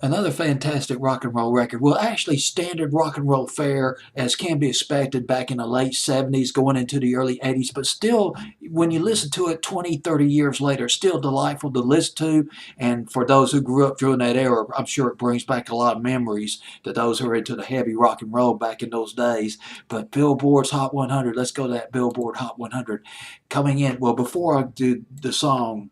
Another fantastic rock and roll record. Well, actually, standard rock and roll fare as can be expected back in the late 70s, going into the early 80s, but still, when you listen to it 20, 30 years later, still delightful to listen to. And for those who grew up during that era, I'm sure it brings back a lot of memories to those who are into the heavy rock and roll back in those days. But Billboard's Hot 100, let's go to that Billboard Hot 100 coming in. Well, before I do the song,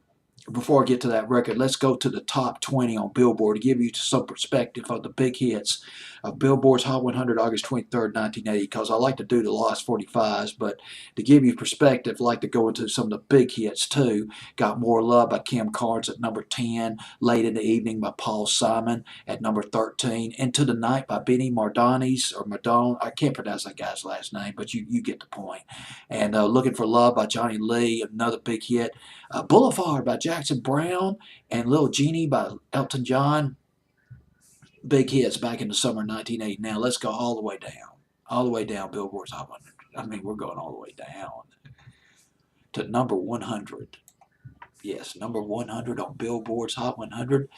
before I get to that record, let's go to the top 20 on Billboard to give you some perspective of the big hits of Billboard's Hot 100 August 23rd, 1980, because I like to do the Lost 45s, but to give you perspective, I like to go into some of the big hits too. Got More Love by Kim Carnes at number 10, Late in the Evening by Paul Simon at number 13, Into the Night by Benny Mardones, or Mardone, I can't pronounce that guy's last name, but you get the point. And Looking for Love by Johnny Lee, another big hit. Boulevard by Jackson Brown and Little Genie by Elton John. Big hits back in the summer of 1980. Now let's go all the way down. All the way down Billboard's Hot 100. I mean, we're going all the way down to number 100. Yes, number 100 on Billboard's Hot 100.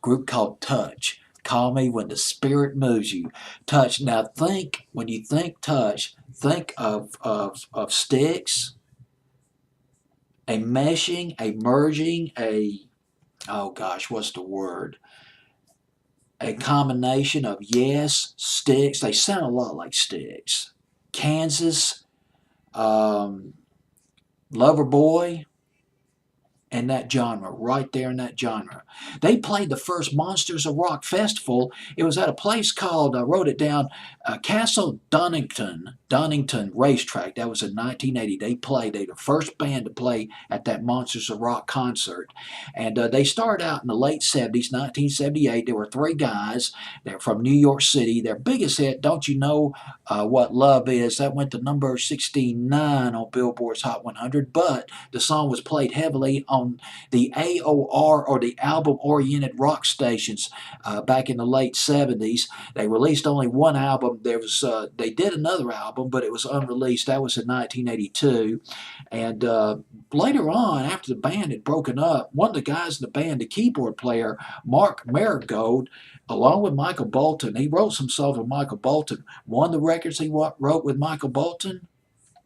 Group called Touch. Call Me When the Spirit Moves You. Touch. Now think, when you think Touch, think of Styx, a meshing, a merging, oh gosh, what's the word? A combination of Yes, Styx. They sound a lot like Styx. Kansas, um, Loverboy, in that genre, right there in that genre. They played the first Monsters of Rock festival. It was at a place called, I wrote it down, Castle Donington Racetrack. That was in 1980. They played, they were the first band to play at that Monsters of Rock concert. And they started out in the late 70s, 1978. There were three guys. They're from New York City. Their biggest hit, Don't You Know What Love Is? That went to number 69 on Billboard's Hot 100, but the song was played heavily on the AOR, or the album-oriented rock stations, back in the late 70s. They released only one album. They did another album, but it was unreleased. That was in 1982. And later on, after the band had broken up, one of the guys in the band, the keyboard player, Mark Marigold, along with Michael Bolton, he wrote some songs with Michael Bolton. One of the records he wrote with Michael Bolton,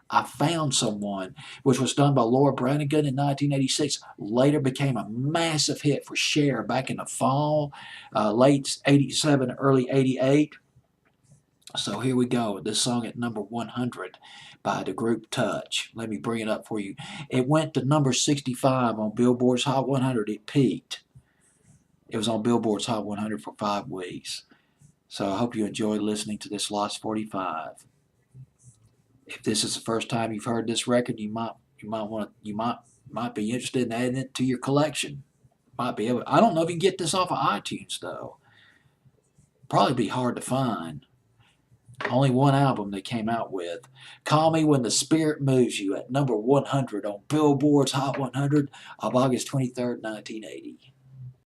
I Found Someone, which was done by Laura Branigan in 1986, later became a massive hit for Cher back in the fall, late 87, early 88. So here we go. This song at number 100 by the group Touch. Let me bring it up for you. It went to number 65 on Billboard's Hot 100. It peaked. It was on Billboard's Hot 100 for 5 weeks. So I hope you enjoyed listening to this Lost 45. If this is the first time you've heard this record, you might be interested in adding it to your collection. Might be able. I don't know if you can get this off of iTunes though. Probably be hard to find. Only one album they came out with. Call Me When the Spirit Moves You at number 100 on Billboard's Hot 100 of August 23rd, 1980.